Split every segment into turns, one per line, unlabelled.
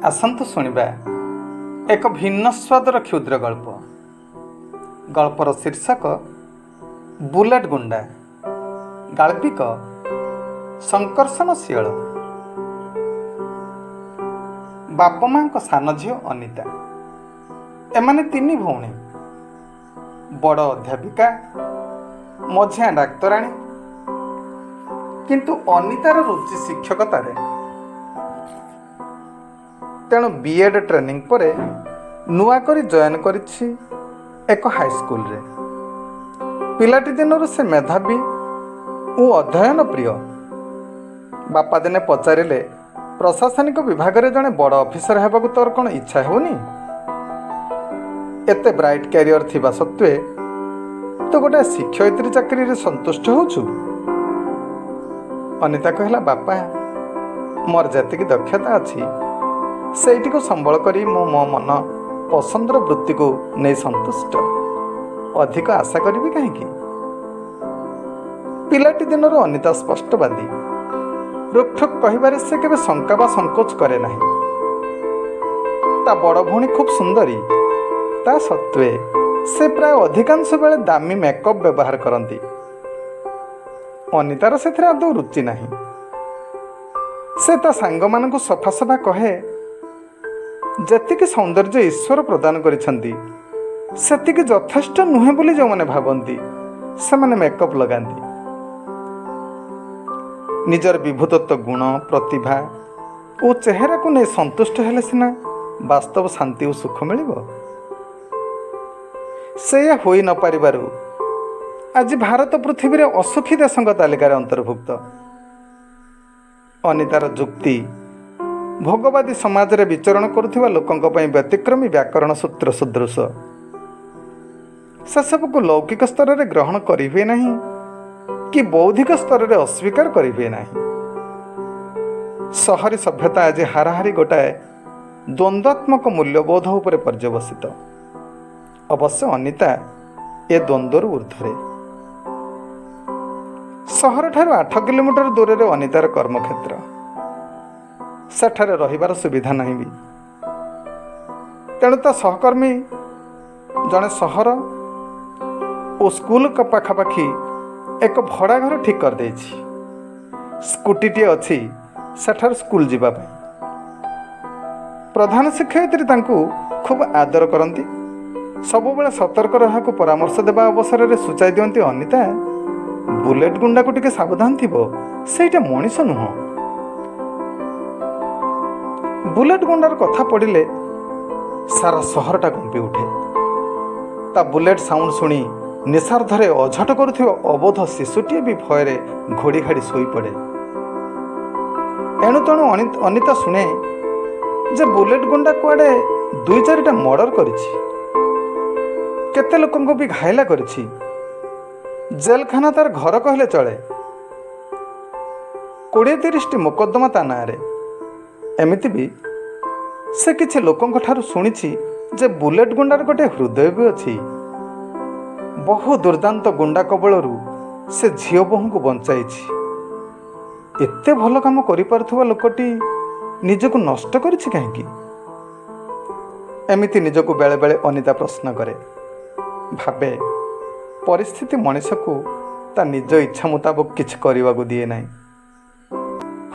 ଆସନ୍ତୁ ଶୁଣିବା ଏକ ଭିନ୍ନ ସ୍ୱାଦର କ୍ଷୁଦ୍ର ଗଳ୍ପ। ଗଳ୍ପର ଶୀର୍ଷକ ବୁଲେଟ୍ ଗୁଣ୍ଡା। ଗାଳ୍ପିକ ଶଙ୍କର୍ଷଣ ଶିଅଳ। ବାପ ମାଙ୍କ ସାନ ଝିଅ ଅନିତା। ଏମାନେ ତିନି ଭଉଣୀ। ବଡ଼ ଅଧ୍ୟାପିକା, ମଝିଆ ଡାକ୍ତରାଣୀ। କିନ୍ତୁ ଅନିତାର ରୁଚି ଶିକ୍ଷକତାରେ। ତେଣୁ B.Ed ଟ୍ରେନିଂ ପରେ ନୂଆ କରି ଜଏନ୍ କରିଛି ଏକ ହାଇସ୍କୁଲରେ। ପିଲାଟି ଦିନରୁ ସେ ମେଧାବୀ ଓ ଅଧ୍ୟୟନ ପ୍ରିୟ। ବାପା ଦିନେ ପଚାରିଲେ, ପ୍ରଶାସନିକ ବିଭାଗରେ ଜଣେ ବଡ଼ ଅଫିସର ହେବାକୁ ତୋର କ'ଣ ଇଚ୍ଛା ହେଉନି? ଏତେ ବ୍ରାଇଟ୍ କ୍ୟାରିୟର ଥିବା ସତ୍ତ୍ୱେ ତୁ ଗୋଟେ ଶିକ୍ଷୟିତ୍ରୀ ଚାକିରିରେ ସନ୍ତୁଷ୍ଟ ହେଉଛୁ? ଅନିତା କହିଲା, ବାପା, ମୋର ଯେତିକି ଦକ୍ଷତା ଅଛି ସେଇଟିକୁ ସମ୍ବଳ କରି ମୁଁ ମୋ ମନ ପସନ୍ଦର ବୃତ୍ତିକୁ ନେଇ ସନ୍ତୁଷ୍ଟ। ଅଧିକ ଆଶା କରିବି କାହିଁକି? ପିଲାଟି ଦିନରୁ ଅନିତା ସ୍ପଷ୍ଟବାଦୀ। ରୋକଠୋକ୍ କହିବାରେ ସେ କେବେ ଶଙ୍କା ବା ସଂକୋଚ କରେ ନାହିଁ। ତା ବଡ଼ ଭଉଣୀ ଖୁବ୍ ସୁନ୍ଦରୀ। ତା ସତ୍ତ୍ୱେ ସେ ପ୍ରାୟ ଅଧିକାଂଶ ବେଳେ ଦାମୀ ମେକଅପ୍ ବ୍ୟବହାର କରନ୍ତି। ଅନିତାର ସେଥିରେ ଆଦୌ ରୁଚି ନାହିଁ। ସେ ତା ସାଙ୍ଗମାନଙ୍କୁ ସଫାସଫା କହେ, ଯେତିକି ସୌନ୍ଦର୍ଯ୍ୟ ଈଶ୍ୱର ପ୍ରଦାନ କରିଛନ୍ତି ସେତିକି ଯଥେଷ୍ଟ ନୁହେଁ ବୋଲି ଯେଉଁମାନେ ଭାବନ୍ତି ସେମାନେ ମେକଅପ୍ ଲଗାନ୍ତି। ନିଜର ବିଭୂତତ୍ୱ ଗୁଣ, ପ୍ରତିଭା ଓ ଚେହେରାକୁ ନେଇ ସନ୍ତୁଷ୍ଟ ହେଲେ ସିନା ବାସ୍ତବ ଶାନ୍ତି ଓ ସୁଖ ମିଳିବ। ସେଇଆ ହୋଇ ନ ପାରିବାରୁ ଆଜି ଭାରତ ପୃଥିବୀରେ ଅସୁଖୀ ଦେଶଙ୍କ ତାଲିକାରେ ଅନ୍ତର୍ଭୁକ୍ତ। ଅନିତାର ଯୁକ୍ତି ଭୋଗବାଦୀ ସମାଜରେ ବିଚରଣ କରୁଥିବା ଲୋକଙ୍କ ପାଇଁ ବ୍ୟତିକ୍ରମୀ ବ୍ୟାକରଣ ସୂତ୍ର ସଦୃଶ। ସେସବୁକୁ ଲୌକିକ ସ୍ତରରେ ଗ୍ରହଣ କରିହୁଏ ନାହିଁ କି ବୌଦ୍ଧିକ ସ୍ତରରେ ଅସ୍ୱୀକାର କରିହୁଏ ନାହିଁ। ସହରୀ ସଭ୍ୟତା ଆଜି ହାରାହାରି ଗୋଟାଏ ଦ୍ୱନ୍ଦ୍ୱାତ୍ମକ ମୂଲ୍ୟବୋଧ ଉପରେ ପର୍ଯ୍ୟବସିତ। ଅବଶ୍ୟ ଅନିତା ଏ ଦ୍ୱନ୍ଦ୍ୱରୁ ଊର୍ଦ୍ଧ୍ୱରେ। ସହରଠାରୁ 8 କିଲୋମିଟର ଦୂରରେ ଅନିତାର କର୍ମକ୍ଷେତ୍ର। ସେଠାରେ ରହିବାର ସୁବିଧା ନାହିଁ ବି। ତେଣୁ ତା ସହକର୍ମୀ ଜଣେ ସହର ଓ ସ୍କୁଲ ପାଖାପାଖି ଏକ ଭଡ଼ା ଘର ଠିକ୍ କରିଦେଇଛି। ସ୍କୁଟିଟିଏ ଅଛି ସେଠାରୁ ସ୍କୁଲ ଯିବା ପାଇଁ। ପ୍ରଧାନ ଶିକ୍ଷୟିତ୍ରୀ ତାଙ୍କୁ ଖୁବ୍ ଆଦର କରନ୍ତି। ସବୁବେଳେ ସତର୍କ ରହିବାକୁ ପରାମର୍ଶ ଦେବା ଅବସରରେ ସୂଚାଇ ଦିଅନ୍ତି, ଅନିତା, ବୁଲେଟ୍ ଗୁଣ୍ଡାକୁ ଟିକେ ସାବଧାନ ଥିବ, ସେଇଟା ମଣିଷ ନୁହଁ। ବୁଲେଟ୍ ଗୁଣ୍ଡାର କଥା ପଡ଼ିଲେ ସାରା ସହରଟା କମ୍ପି ଉଠେ। ତା ବୁଲେଟ୍ ସାଉଣ୍ଡ ଶୁଣି ନିଶାର୍ଦ୍ଧରେ ଅଝଟ କରୁଥିବା ଅବୋଧ ଶିଶୁଟିଏ ବି ଭୟରେ ଘୋଡ଼ି ଘାଡ଼ି ଶୋଇପଡ଼େ। ଏଣୁ ତେଣୁ ଅନିତା ଶୁଣେ ଯେ ବୁଲେଟ୍ ଗୁଣ୍ଡା କୁଆଡ଼େ 2-4ଟା ମର୍ଡର କରିଛି, କେତେ ଲୋକଙ୍କୁ ବି ଘାଇଲା କରିଛି। ଜେଲଖାନା ତାର ଘର କହିଲେ ଚଳେ। 20-30ଟି ମୋକଦ୍ଦମା ତା ନାଁରେ। ଏମିତି ବି ସେ କିଛି ଲୋକଙ୍କ ଠାରୁ ଶୁଣିଛି ଯେ ବୁଲେଟ୍ ଗୁଣ୍ଡାର ଗୋଟେ ହୃଦୟ ବି ଅଛି। ବହୁ ଦୁର୍ଦ୍ଦାନ୍ତ ଗୁଣ୍ଡା କବଳରୁ ସେ ଝିଅ ବୋହୂଙ୍କୁ ବଞ୍ଚାଇଛି। ଏତେ ଭଲ କାମ କରିପାରୁଥିବା ଲୋକଟି ନିଜକୁ ନଷ୍ଟ କରିଛି କାହିଁକି? ଏମିତି ନିଜକୁ ବେଳେବେଳେ ଅନିତା ପ୍ରଶ୍ନ କରେ। ଭାବେ, ପରିସ୍ଥିତି ମଣିଷକୁ ତା ନିଜ ଇଚ୍ଛା ମୁତାବକ କିଛି କରିବାକୁ ଦିଏ ନାହିଁ।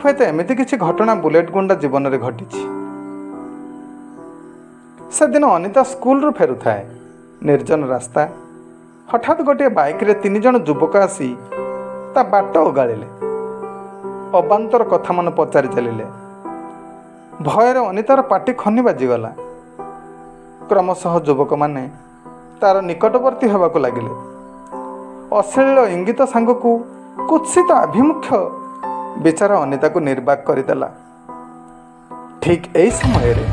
ହୁଏତ ଏମିତି କିଛି ଘଟଣା ବୁଲେଟ୍ ଗୁଣ୍ଡା ଜୀବନରେ ଘଟିଛି। ସେଦିନ ଅନିତା ସ୍କୁଲରୁ ଫେରୁଥାଏ। ନିର୍ଜନ ରାସ୍ତା। ହଠାତ୍ ଗୋଟିଏ ବାଇକ୍ରେ 3 ଜଣ ଯୁବକ ଆସି ତା ବାଟ ଓଗାଳିଲେ। ଅବାନ୍ତର କଥା ମନେ ପଚାରି ଚାଲିଲେ। ଭୟରେ ଅନିତାର ପାଟି ଖନି ବାଜିଗଲା। କ୍ରମଶଃ ଯୁବକମାନେ ତାର ନିକଟବର୍ତ୍ତୀ ହେବାକୁ ଲାଗିଲେ। ଅଶ୍ଳୀଳ ଇଙ୍ଗିତ ସାଙ୍ଗକୁ କୁତ୍ସିତ ଆଭିମୁଖ୍ୟ ବିଚାରା ଅନିତାକୁ ନିର୍ବାକ କରିଦେଲା। ଠିକ୍ ଏହି ସମୟରେ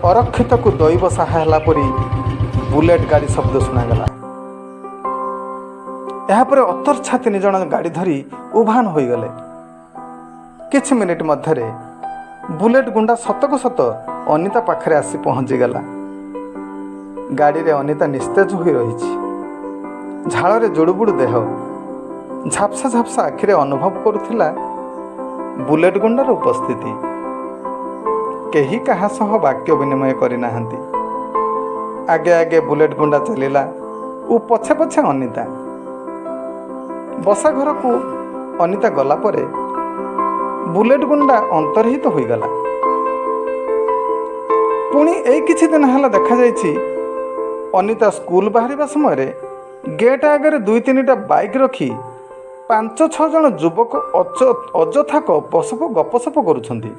ଅରକ୍ଷିତକୁ ଦୈବ ସାହା ହେଲା ପରି ବୁଲେଟ୍ ଗାଡ଼ି ଶବ୍ଦ ଶୁଣାଗଲା। ଏହାପରେ ଅତର୍ଚ୍ଛା 3 ଜଣ ଗାଡ଼ି ଧରି ଉଭାନ ହୋଇଗଲେ। କିଛି ମିନିଟ୍ ମଧ୍ୟରେ ବୁଲେଟ୍ ଗୁଣ୍ଡା ସତକୁ ସତ ଅନିତା ପାଖରେ ଆସି ପହଞ୍ଚିଗଲା। ଗାଡ଼ିରେ ଅନିତା ନିସ୍ତେଜ ହୋଇ ରହିଛି। ଝାଳରେ ଜୁଡ଼ୁବୁଡ଼ୁ ଦେହ। ଝାପ୍ସା ଝାପ୍ସା ଆଖିରେ ଅନୁଭବ କରୁଥିଲା ବୁଲେଟ୍ ଗୁଣ୍ଡାର ଉପସ୍ଥିତି। କେହି କାହା ସହ ବାକ୍ୟ ବିନିମୟ କରିନାହାନ୍ତି। ଆଗେ ଆଗେ ବୁଲେଟ୍ ଗୁଣ୍ଡା ଚାଲିଲା ଓ ପଛେ ପଛେ ଅନିତା। ବସା ଘରକୁ ଅନିତା ଗଲା ପରେ ବୁଲେଟ୍ ଗୁଣ୍ଡା ଅନ୍ତର୍ହିତ ହୋଇଗଲା। ପୁଣି ଏଇ କିଛି ଦିନ ହେଲା ଦେଖାଯାଇଛି ଅନିତା ସ୍କୁଲ ବାହାରିବା ସମୟରେ ଗେଟ୍ ଆଗରେ 2-3ଟା ବାଇକ୍ ରଖି 5-6 ଜଣ ଯୁବକ ଅଯଥା ଗପସପ କରୁଛନ୍ତି।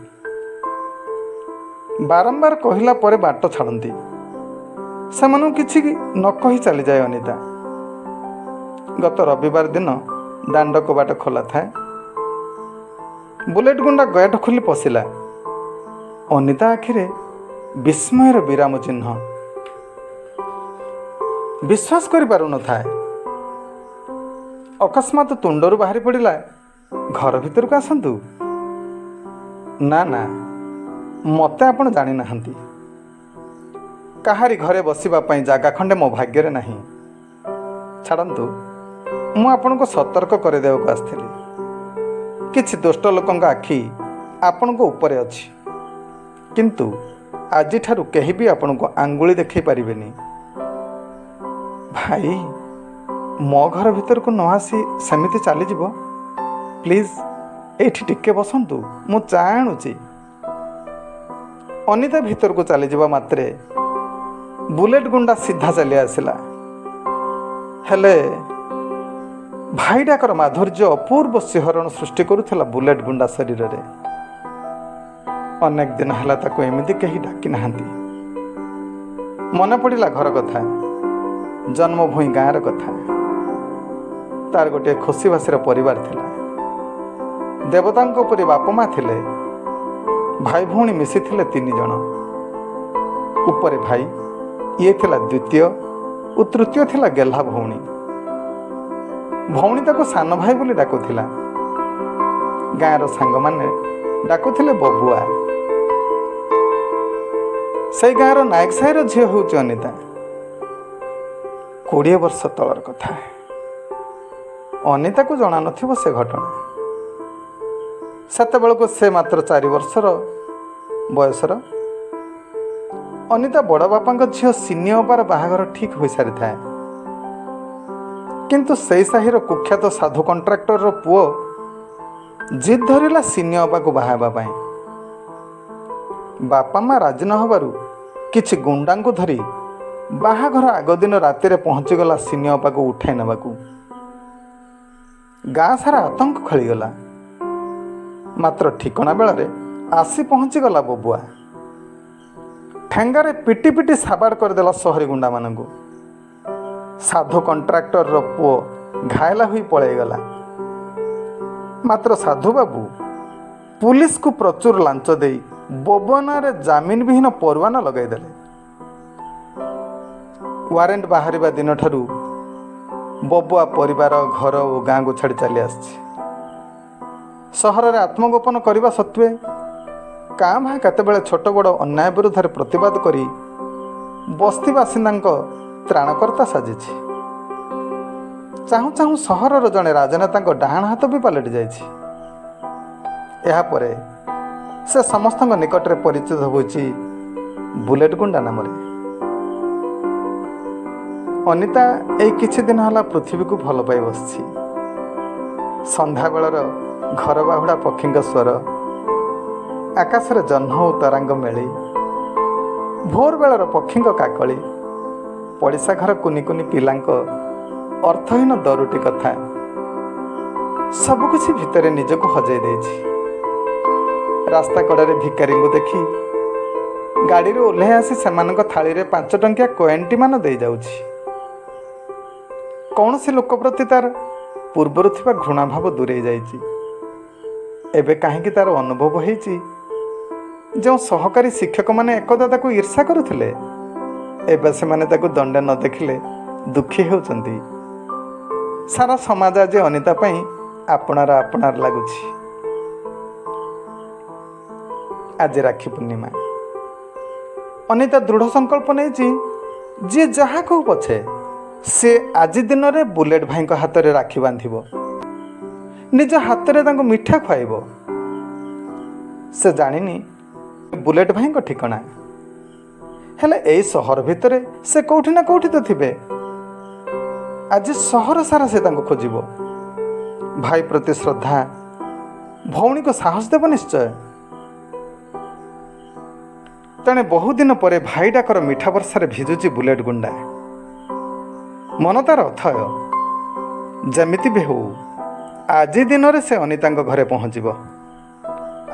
ବାରମ୍ବାର କହିଲା ପରେ ବାଟ ଛାଡ଼ନ୍ତି। ସେମାନଙ୍କୁ କିଛି ନ କହି ଚାଲିଯାଏ ଅନିତା। ଗତ ରବିବାର ଦିନ ଦାଣ୍ଡ କବାଟ ଖୋଲା ଥାଏ। ବୁଲେଟ୍ ଗୁଣ୍ଡା ଗେଟ୍ ଖୋଲି ପଶିଲା। ଅନିତା ଆଖିରେ ବିସ୍ମୟର ବିରାମ ଚିହ୍ନ। ବିଶ୍ୱାସ କରିପାରୁନଥାଏ। ଅକସ୍ମାତ ତୁଣ୍ଡରୁ ବାହାରି ପଡ଼ିଲା, ଘର ଭିତରକୁ ଆସନ୍ତୁ। ନା ନା, ମୋତେ ଆପଣ ଜାଣିନାହାନ୍ତି। କାହାରି ଘରେ ବସିବା ପାଇଁ ଜାଗା ଖଣ୍ଡେ ମୋ ଭାଗ୍ୟରେ ନାହିଁ। ଛାଡ଼ନ୍ତୁ, ମୁଁ ଆପଣଙ୍କୁ ସତର୍କ କରିଦେବାକୁ ଆସିଥିଲି। କିଛି ଦୁଷ୍ଟ ଲୋକଙ୍କ ଆଖି ଆପଣଙ୍କ ଉପରେ ଅଛି, କିନ୍ତୁ ଆଜିଠାରୁ କେହି ବି ଆପଣଙ୍କୁ ଆଙ୍ଗୁଳି ଦେଖାଇ ପାରିବେନି। ଭାଇ, ମୋ ଘର ଭିତରକୁ ନ ଆସି ସେମିତି ଚାଲିଯିବ? ପ୍ଲିଜ୍ ଏଇଠି ଟିକେ ବସନ୍ତୁ, ମୁଁ ଚା ଆଣୁଛି। ଅନିତା ଭିତରକୁ ଚାଲିଯିବା ମାତ୍ରେ ବୁଲେଟ୍ ଗୁଣ୍ଡା ସିଧା ଚାଲି ଆସିଲା। ହେଲେ ଭାଇ ଡାକର ମାଧୁର୍ଯ୍ୟ ଅପୂର୍ବ ଶିହରଣ ସୃଷ୍ଟି କରୁଥିଲା ବୁଲେଟ୍ ଗୁଣ୍ଡା ଶରୀରରେ। ଅନେକ ଦିନ ହେଲା ତାକୁ ଏମିତି କେହି ଡାକି ନାହାନ୍ତି। ମନେ ପଡ଼ିଲା ଘର କଥା, ଜନ୍ମଭୂଇଁ ଗାଁର କଥା। ତାର ଗୋଟିଏ ଖୁସିବାସିର ପରିବାର ଥିଲା। ଦେବତାଙ୍କ ପରି ବାପା ମା ଥିଲେ। ଭାଇ ଭଉଣୀ ମିଶିଥିଲେ 3 ଜଣ। ଉପରେ ଭାଇ, ଇଏ ଥିଲା ଦ୍ୱିତୀୟ ଓ ତୃତୀୟ ଥିଲା ଗେହ୍ଲା ଭଉଣୀ। ଭଉଣୀ ତାକୁ ସାନ ଭାଇ ବୋଲି ଡାକୁଥିଲା। ଗାଁର ସାଙ୍ଗମାନେ ଡାକୁଥିଲେ ବବୁଆ। ସେଇ ଗାଁର ନାୟକ ସାହିର ଝିଅ ହେଉଛି ଅନିତା। 20 ବର୍ଷ ତଳର କଥା। ଅନିତାକୁ ଜଣାନଥିବ ସେ ଘଟଣା। ସେତେବେଳକୁ ସେ ମାତ୍ର 4 ବର୍ଷର ବୟସର। ଅନିତା ବଡ଼ ବାପାଙ୍କ ଝିଅ ସିନି ଅପାର ବାହାଘର ଠିକ୍ ହୋଇସାରିଥାଏ। କିନ୍ତୁ ସେଇ ସାହିର କୁଖ୍ୟାତ ସାଧୁ କଣ୍ଟ୍ରାକ୍ଟରର ପୁଅ ଜିଦ୍ ଧରିଲା ସିନି ଅପାକୁ ବାହା ହେବା ପାଇଁ। ବାପା ମା ରାଜି ନ ହେବାରୁ କିଛି ଗୁଣ୍ଡାଙ୍କୁ ଧରି ବାହାଘର ଆଗ ଦିନ ରାତିରେ ପହଞ୍ଚିଗଲା ସିନି ଅପାକୁ ଉଠାଇ ନେବାକୁ। ଗାଁ ସାରା ଆତଙ୍କ ଖେଳିଗଲା। ମାତ୍ର ଠିକଣା ବେଳରେ ଆସି ପହଞ୍ଚିଗଲା ବବୁଆ। ଠେଙ୍ଗାରେ ପିଟି ପିଟି ସାବାଡ଼ କରିଦେଲା ସହରୀ ଗୁଣ୍ଡାମାନଙ୍କୁ। ସାଧୁ କଣ୍ଟ୍ରାକ୍ଟରର ପୁଅ ଘାଇଲା ହୋଇ ପଳାଇଗଲା। ମାତ୍ର ସାଧୁବାବୁ ପୁଲିସକୁ ପ୍ରଚୁର ଲାଞ୍ଚ ଦେଇ ବବୁଆ ନାଁରେ ଜାମିନ ବିହୀନ ପରୱାନା ଲଗାଇଦେଲେ। ୱାରେଣ୍ଟ ବାହାରିବା ଦିନଠାରୁ ବବୁଆ ପରିବାର, ଘର ଓ ଗାଁକୁ ଛାଡ଼ି ଚାଲି ଆସିଛି। ସହରରେ ଆତ୍ମଗୋପନ କରିବା ସତ୍ତ୍ୱେ କାଁ ଭାଁ କେତେବେଳେ ଛୋଟ ବଡ଼ ଅନ୍ୟାୟ ବିରୁଦ୍ଧରେ ପ୍ରତିବାଦ କରି ବସ୍ତି ବାସିନ୍ଦାଙ୍କ ତ୍ରାଣକର୍ତ୍ତା ସାଜିଛି। ଚାହୁଁ ଚାହୁଁ ସହରର ଜଣେ ରାଜନେତାଙ୍କ ଡାହାଣ ହାତ ବି ପାଲଟି ଯାଇଛି। ଏହାପରେ ସେ ସମସ୍ତଙ୍କ ନିକଟରେ ପରିଚିତ ହୋଇଛି ବୁଲେଟ୍ ଗୁଣ୍ଡା ନାମରେ। ଅନିତା ଏଇ କିଛି ଦିନ ହେଲା ପୃଥିବୀକୁ ଭଲ ପାଇ ବସିଛି। ସନ୍ଧ୍ୟାବେଳର ଘର ବାହୁଡ଼ା ପକ୍ଷୀଙ୍କ ସ୍ୱର, ଆକାଶରେ ଜହ୍ନ ଓ ତରାଙ୍ଗ ମେଳି, ଭୋର ବେଳର ପକ୍ଷୀଙ୍କ କାକଳି, ପଡ଼ିଶା ଘର କୁନି କୁନି ପିଲାଙ୍କ ଅର୍ଥହୀନ ଦରୁଟି କଥା, ସବୁକିଛି ଭିତରେ ନିଜକୁ ହଜେଇ ଦେଇଛି। ରାସ୍ତା କଡ଼ରେ ଭିକାରୀଙ୍କୁ ଦେଖି ଗାଡ଼ିରୁ ଓହ୍ଲାଇ ଆସି ସେମାନଙ୍କ ଥାଳିରେ 5 ଟଙ୍କିଆ କଏନ୍ଟି ମାନ ଦେଇଯାଉଛି। କୌଣସି ଲୋକ ପ୍ରତି ତାର ପୂର୍ବରୁ ଥିବା ଘୃଣାଭାବ ଦୂରେଇ ଯାଇଛି। ଏବେ କାହିଁକି ତାର ଅନୁଭବ ହେଇଛି, ଯେଉଁ ସହକାରୀ ଶିକ୍ଷକମାନେ ଏକଦା ତାକୁ ଈର୍ଷା କରୁଥିଲେ, ଏବେ ସେମାନେ ତାକୁ ଦଣ୍ଡେ ନ ଦେଖିଲେ ଦୁଃଖୀ ହେଉଛନ୍ତି। ସାରା ସମାଜ ଆଜି ଅନିତା ପାଇଁ ଆପଣାର ଲାଗୁଛି। ଆଜି ରାକ୍ଷୀ ପୂର୍ଣ୍ଣିମା। ଅନିତା ଦୃଢ଼ ସଂକଳ୍ପ ନେଇଛି, ଯିଏ ଯାହା କହୁ ପଛେ ସେ ଆଜି ଦିନରେ ବୁଲେଟ୍ ଭାଇଙ୍କ ହାତରେ ରାକ୍ଷୀ ବାନ୍ଧିବ, ନିଜ ହାତରେ ତାଙ୍କୁ ମିଠା ଖୁଆଇବ। ସେ ଜାଣିନି ବୁଲେଟ ଭାଇଙ୍କ ଠିକଣା। ହେଲେ ଏଇ ସହର ଭିତରେ ସେ କୋଉଠି ନା କୋଉଠି ତ ଥିବେ। ଆଜି ସହର ସାରା ସେ ତାଙ୍କୁ ଖୋଜିବ। ଭାଇ ପ୍ରତି ଶ୍ରଦ୍ଧା ଭଉଣୀକୁ ସାହସ ଦେବ ନିଶ୍ଚୟ। ତେଣେ ବହୁଦିନ ପରେ ଭାଇ ଡାକର ମିଠା ବର୍ଷାରେ ଭିଜୁଛି ବୁଲେଟ ଗୁଣ୍ଡା। ମନ ତାର ଅଥୟ। ଯେମିତି ବି ହଉ ଆଜି ଦିନରେ ସେ ଅନିତାଙ୍କ ଘରେ ପହଞ୍ଚିବ।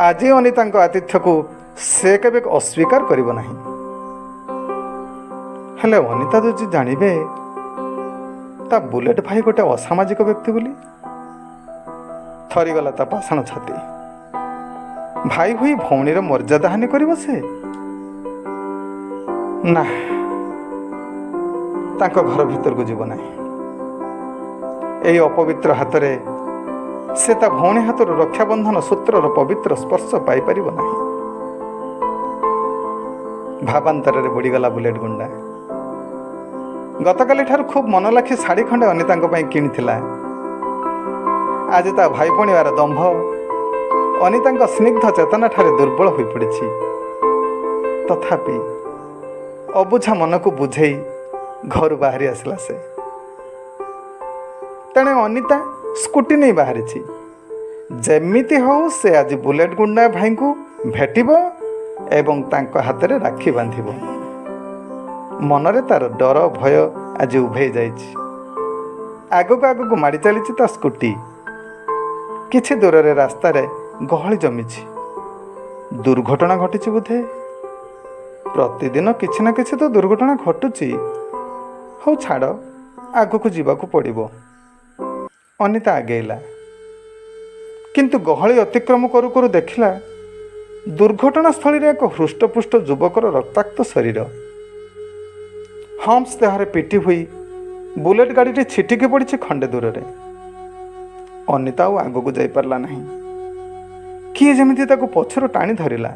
ଆଜି ଅନିତାଙ୍କ ଆତିଥ୍ୟକୁ ସେ କେବେ ଅସ୍ୱୀକାର କରିବ ନାହିଁ। ହେଲେ ଅନିତା ଯଦି ଜାଣିବେ ତା ବୁଲେଟ ଭାଇ ଗୋଟେ ଅସାମାଜିକ ବ୍ୟକ୍ତି ବୋଲି, ଥରିଗଲା ତା ପାଷାଣ ଛାତି। ଭାଇ ହୋଇ ଭଉଣୀର ମର୍ଯ୍ୟାଦା ହାନି କରିବ ସେ? ନା, ତାଙ୍କ ଘର ଭିତରକୁ ଯିବ ନାହିଁ। ଏହି ଅପବିତ୍ର ହାତରେ ସେ ତା ଭଉଣୀ ହାତରୁ ରକ୍ଷାବନ୍ଧନ ସୂତ୍ରର ପବିତ୍ର ସ୍ପର୍ଶ ପାଇପାରିବ ନାହିଁ। ଭାବାନ୍ତରରେ ବୁଡ଼ିଗଲା ବୁଲେଟ ଗୁଣ୍ଡା। ଗତକାଲି ଠାରୁ ଖୁବ୍ ମନ ଲାଖି ଶାଢ଼ୀ ଖଣ୍ଡେ ଅନିତାଙ୍କ ପାଇଁ କିଣିଥିଲା। ଆଜି ତା ଭାଇ ପଣିବାର ଦମ୍ଭ ଅନିତାଙ୍କ ସ୍ନିଗ୍ଧ ଚେତନାଠାରେ ଦୁର୍ବଳ ହୋଇପଡ଼ିଛି। ତଥାପି ଅବୁଝା ମନକୁ ବୁଝେଇ ଘରୁ ବାହାରି ଆସିଲା ସେ। ତେଣେ ଅନିତା ସ୍କୁଟି ନେଇ ବାହାରିଛି। ଯେମିତି ହଉ ସେ ଆଜି ବୁଲେଟ ଗୁଣ୍ଡା ଭାଇଙ୍କୁ ଭେଟିବ ଏବଂ ତାଙ୍କ ହାତରେ ରାକ୍ଷୀ ବାନ୍ଧିବ। ମନରେ ତାର ଡର ଭୟ ଆଜି ଉଭେଇ ଯାଇଛି। ଆଗକୁ ଆଗକୁ ମାଡ଼ି ଚାଲିଛି ତା ସ୍କୁଟି। କିଛି ଦୂରରେ ରାସ୍ତାରେ ଗହଳି ଜମିଛି। ଦୁର୍ଘଟଣା ଘଟିଛି ବୋଧେ। ପ୍ରତିଦିନ କିଛି ନା କିଛି ତ ଦୁର୍ଘଟଣା ଘଟୁଛି। ହଉ ଛାଡ଼, ଆଗକୁ ଯିବାକୁ ପଡ଼ିବ। ଅନିତା ଆଗେଇଲା, କିନ୍ତୁ ଗହଳି ଅତିକ୍ରମ କରୁ କରୁ ଦେଖିଲା ଦୁର୍ଘଟଣାସ୍ଥଳୀରେ ଏକ ହୃଷ୍ଟପୁଷ୍ଟ ଯୁବକର ରକ୍ତାକ୍ତ ଶରୀର। ହମ୍ପସ୍ ଦେହରେ ପିଟି ହୋଇ ବୁଲେଟ ଗାଡ଼ିଟି ଛିଟିକି ପଡ଼ିଛି ଖଣ୍ଡେ ଦୂରରେ। ଅନିତା ଆଉ ଆଗକୁ ଯାଇପାରିଲା ନାହିଁ। କିଏ ଯେମିତି ତାକୁ ପଛରୁ ଟାଣି ଧରିଲା।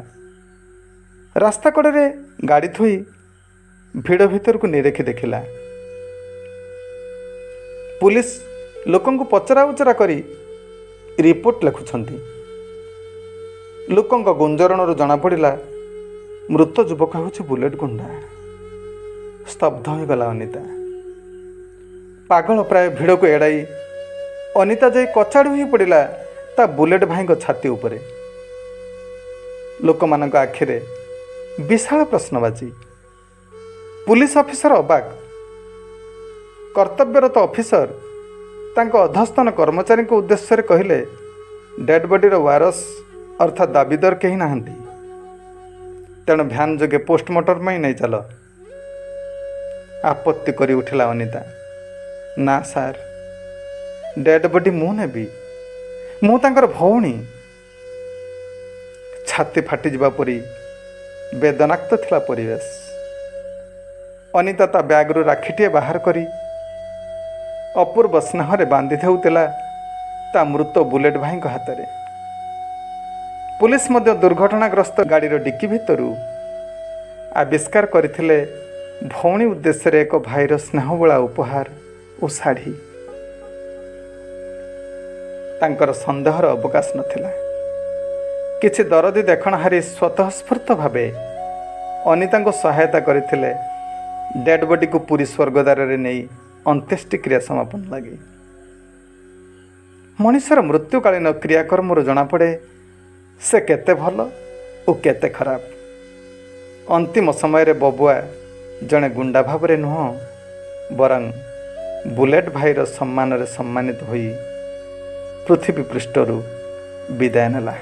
ରାସ୍ତା କଡ଼ରେ ଗାଡ଼ି ଥୋଇ ଭିଡ଼ ଭିତରକୁ ନିରେଖି ଦେଖିଲା। ପୁଲିସ ଲୋକଙ୍କୁ ପଚରା ଉଚରା କରି ରିପୋର୍ଟ ଲେଖୁଛନ୍ତି। ଲୋକଙ୍କ ଗୁଞ୍ଜରଣରୁ ଜଣାପଡ଼ିଲା ମୃତ ଯୁବକ ହେଉଛି ବୁଲେଟ ଗୁଣ୍ଡା। ସ୍ତବ୍ଧ ହୋଇଗଲା ଅନିତା। ପାଗଳ ପ୍ରାୟ ଭିଡ଼କୁ ଏଡ଼ାଇ ଅନିତା ଯାଇ କଚାଡ଼ି ହୋଇ ପଡ଼ିଲା ତା ବୁଲେଟ ଭାଇଙ୍କ ଛାତି ଉପରେ। ଲୋକମାନଙ୍କ ଆଖିରେ ବିଶାଳ ପ୍ରଶ୍ନବାଚୀ। ପୁଲିସ ଅଫିସର ଅବାକ୍। କର୍ତ୍ତବ୍ୟରତ ଅଫିସର ତାଙ୍କ ଅଧସ୍ତନ କର୍ମଚାରୀଙ୍କ ଉଦ୍ଦେଶ୍ୟରେ କହିଲେ, ଡେଡ୍ ବଡିର ୱାରସ ଅର୍ଥାତ୍ ଦାବିଦାର କେହି ନାହାନ୍ତି। ତେଣୁ ଭ୍ୟାନ୍ ଯୋଗେ ପୋଷ୍ଟମର୍ଟମ୍ ପାଇଁ ନେଇ ଚାଲ। ଆପତ୍ତି କରି ଉଠିଲା ଅନିତା। ନା ସାର୍, ଡେଡ୍ ବଡି ମୁଁ ନେବି। ମୁଁ ତାଙ୍କର ଭଉଣୀ। ଛାତି ଫାଟିଯିବା ପରି ବେଦନାକ୍ତ ଥିଲା ପରିବେଶ। ଅନିତା ତା ବ୍ୟାଗରୁ ରାକ୍ଷୀଟିଏ ବାହାର କରି ଅପୂର୍ବ ସ୍ନେହରେ ବାନ୍ଧି ଦେଉଥିଲା ତା ମୃତ ବୁଲେଟ ଭାଇଙ୍କ ହାତରେ। ପୁଲିସ ମଧ୍ୟ ଦୁର୍ଘଟଣାଗ୍ରସ୍ତ ଗାଡ଼ିର ଡିକି ଭିତରୁ ଆବିଷ୍କାର କରିଥିଲେ ଭଉଣୀ ଉଦ୍ଦେଶ୍ୟରେ ଏକ ଭାଇର ସ୍ନେହବୋଳା ଉପହାର ଓ ଶାଢ଼ୀ। ତାଙ୍କର ସନ୍ଦେହର ଅବକାଶ ନଥିଲା। କିଛି ଦରଦୀ ଦେଖଣାହାରୀ ସ୍ୱତଃସ୍ଫୂର୍ତ୍ତ ଭାବେ ଅନିତାଙ୍କୁ ସହାୟତା କରିଥିଲେ ଡେଡ୍ ବଡିକୁ ପୁରୀ ସ୍ୱର୍ଗଦ୍ୱାରରେ ନେଇ ଅନ୍ତ୍ୟେଷ୍ଟିକ୍ରିୟା ସମାପନ ଲାଗି। ମଣିଷର ମୃତ୍ୟୁକାଳୀନ କ୍ରିୟାକର୍ମରୁ ଜଣାପଡ଼େ ସେ କେତେ ଭଲ ଓ କେତେ ଖରାପ। ଅନ୍ତିମ ସମୟରେ ବବୁଆ ଜଣେ ଗୁଣ୍ଡା ଭାବରେ ନୁହଁ, ବରଂ ବୁଲେଟ ଭାଇର ସମ୍ମାନରେ ସମ୍ମାନିତ ହୋଇ ପୃଥିବୀ ପୃଷ୍ଠରୁ ବିଦାୟ ନେଲା।